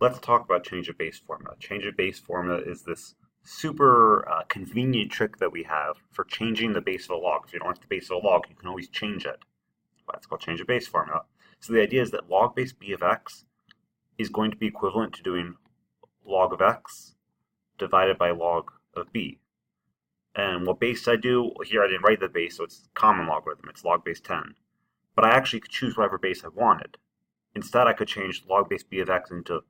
let's talk about change of base formula. Change of base formula is this super convenient trick that we have for changing the base of a log. If you don't like the base of a log, you can always change it. That's called change of base formula. So the idea is that log base b of x is going to be equivalent to doing log of x divided by log of b. And what base I do, here I didn't write the base, so it's common logarithm, it's log base 10. But I actually could choose whatever base I wanted. Instead, I could change log base b of x into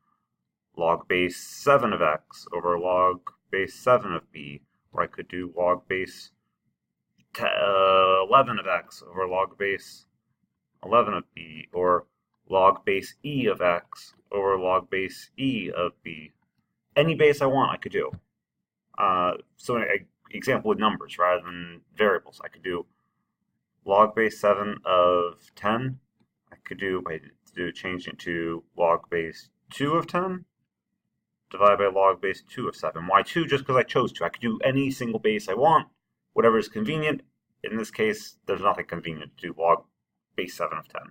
log base 7 of x over log base 7 of b, or I could do log base 11 of x over log base 11 of b, or log base e of x over log base e of b. Any base I want, I could do. So an example with numbers rather than variables. I could do log base 7 of 10. I could do by changing it to log base 2 of 10 divided by log base 2 of 7. Why 2? Just because I chose to. I could do any single base I want, whatever is convenient. In this case, there's nothing convenient to do log base 7 of 10.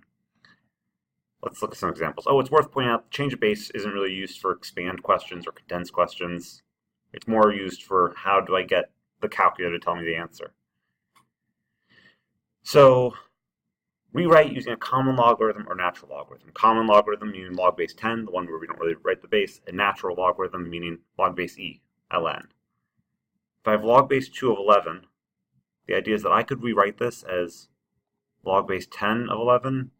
Let's look at some examples. Oh, it's worth pointing out, change of base isn't really used for expand questions or condense questions. It's more used for how do I get the calculator to tell me the answer. So, rewrite using a common logarithm or natural logarithm. Common logarithm meaning log base 10, the one where we don't really write the base, and natural logarithm meaning log base e, ln. If I have log base 2 of 11, the idea is that I could rewrite this as log base 10 of 11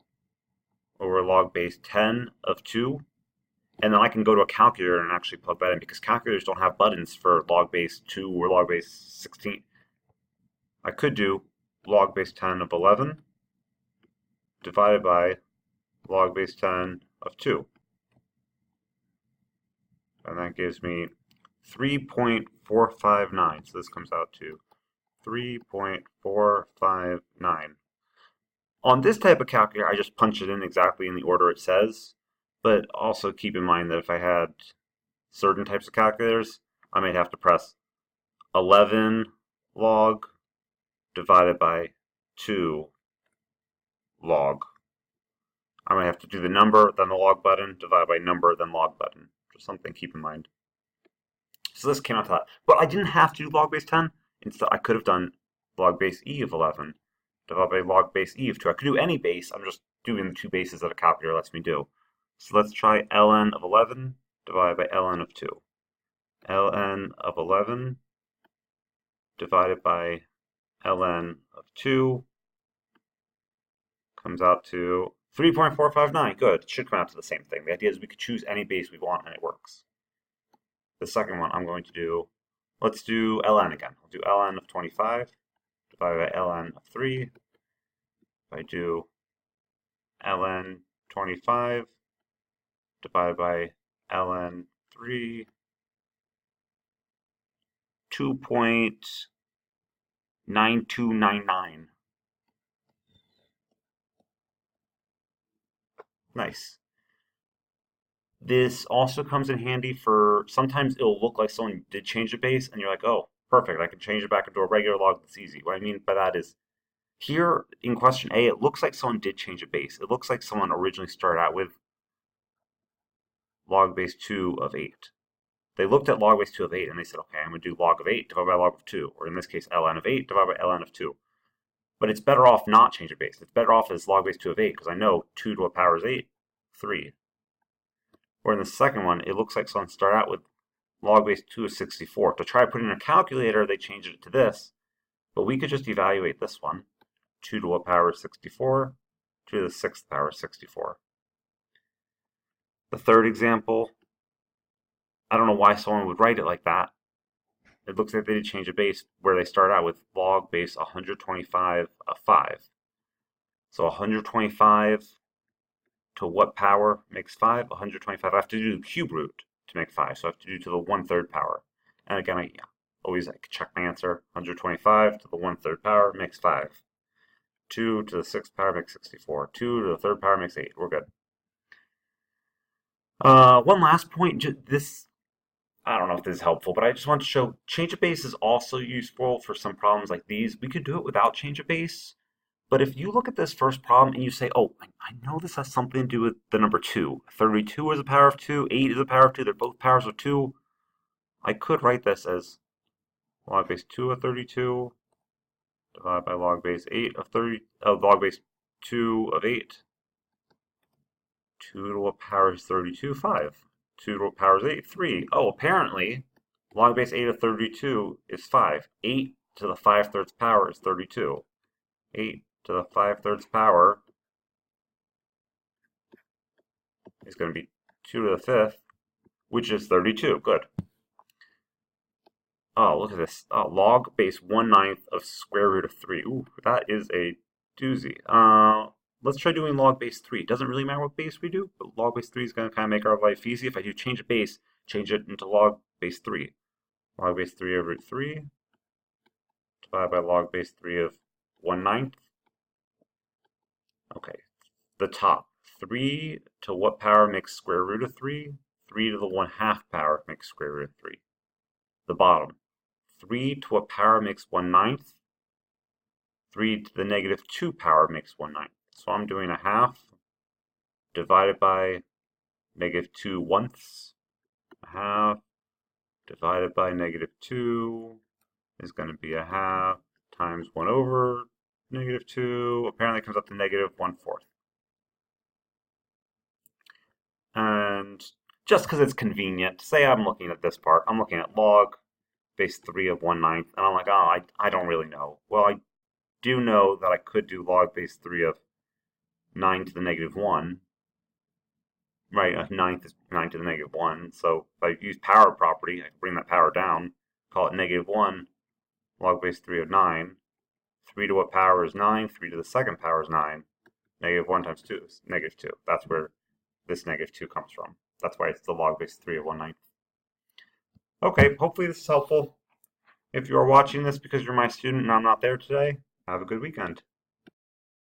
over log base 10 of 2, and then I can go to a calculator and actually plug that in, because calculators don't have buttons for log base 2 or log base 16. I could do log base 10 of 11 divided by log base 10 of 2. And that gives me 3.459. So this comes out to 3.459. On this type of calculator, I just punch it in exactly in the order it says. But also keep in mind that if I had certain types of calculators, I might have to press 11 log divided by 2 log. I might have to do the number, then the log button, divided by number, then log button. Just something to keep in mind. So this came out to that. But I didn't have to do log base 10. Instead, I could have done log base e of 11 divided by log base e of 2. I could do any base. I'm just doing the two bases that a calculator lets me do. So let's try ln of 11 divided by ln of 2. ln of 11 divided by ln of 2 comes out to 3.459. Good. It should come out to the same thing. The idea is we could choose any base we want and it works. The second one I'm going to do, let's do ln again. I'll do ln of 25 divided by ln of 3. If I do ln 25 divided by ln 3, 2.9299. Nice. This also comes in handy for, sometimes it'll look like someone did change a base and you're like, oh, perfect, I can change it back into a regular log that's easy. What I mean by that is, here in question A, it looks like someone did change a base. It looks like someone originally started out with log base 2 of 8. They looked at log base 2 of 8 and they said, okay, I'm going to do log of 8 divided by log of 2, or in this case, ln of 8 divided by ln of 2. But it's better off not change a base. It's better off as log base 2 of 8, because I know 2 to the power is 8, 3. Or in the second one, it looks like someone started out with log base 2 of 64. To try putting in a calculator, they changed it to this, but we could just evaluate this one. 2 to the power is 64, 2 to the 6th power is 64. The third example, I don't know why someone would write it like that. It looks like they did change a base where they start out with log base 125 of 5. So 125 to what power makes 5? 125. I have to do the cube root to make 5, so I have to do to the 1/3 power. And again, I can check my answer. 125 to the 1/3 power makes 5. 2 to the 6th power makes 64. 2 to the 3rd power makes 8. We're good. One last point. I don't know if this is helpful, but I just want to show change of base is also useful for some problems like these. We could do it without change of base, But if you look at this first problem and you say, oh, I know this has something to do with the number 2. 32 is a power of 2, 8 is a power of 2, they're both powers of 2. I could write this as log base 2 of 32 divided by log base 8 of 30, log base 2 of 8. 2 to what power is 32? 5. 2 to what power is 8? 3. Oh, apparently, log base 8 of 32 is 5. 8 to the 5/3 power is 32. 8 to the 5/3 power is going to be 2 to the 5th, which is 32. Good. Oh, look at this. Oh, log base 1/9 of square root of 3. Ooh, that is a doozy. Let's try doing log base 3. It doesn't really matter what base we do, but log base 3 is going to kind of make our life easy. If I do change a base, change it into log base 3. Log base 3 over root 3 divided by log base 3 of 1/9. Okay, the top. 3 to what power makes square root of 3? 3 to the 1/2 power makes square root of 3. The bottom. 3 to what power makes 1/9? 3 to the negative 2 power makes 1/9. So I'm doing 1/2 divided by negative 2/1. 1/2 divided by negative 2 is going to be 1/2 times 1 over negative 2. Apparently it comes up to negative 1/4. And just because it's convenient, say I'm looking at this part, I'm looking at log base 3 of 1/9, and I'm like, oh, I don't really know. Well, I do know that I could do log base 3 of 9 to the negative 1. Right, a 9th is 9 to the negative 1, so if I use power property, I can bring that power down, call it negative 1, log base 3 of 9. 3 to what power is 9? 3 to the second power is 9. Negative 1 times 2 is negative 2. That's where this negative 2 comes from. That's why it's the log base 3 of 1/9. Okay, hopefully this is helpful. If you are watching this because you're my student and I'm not there today, have a good weekend.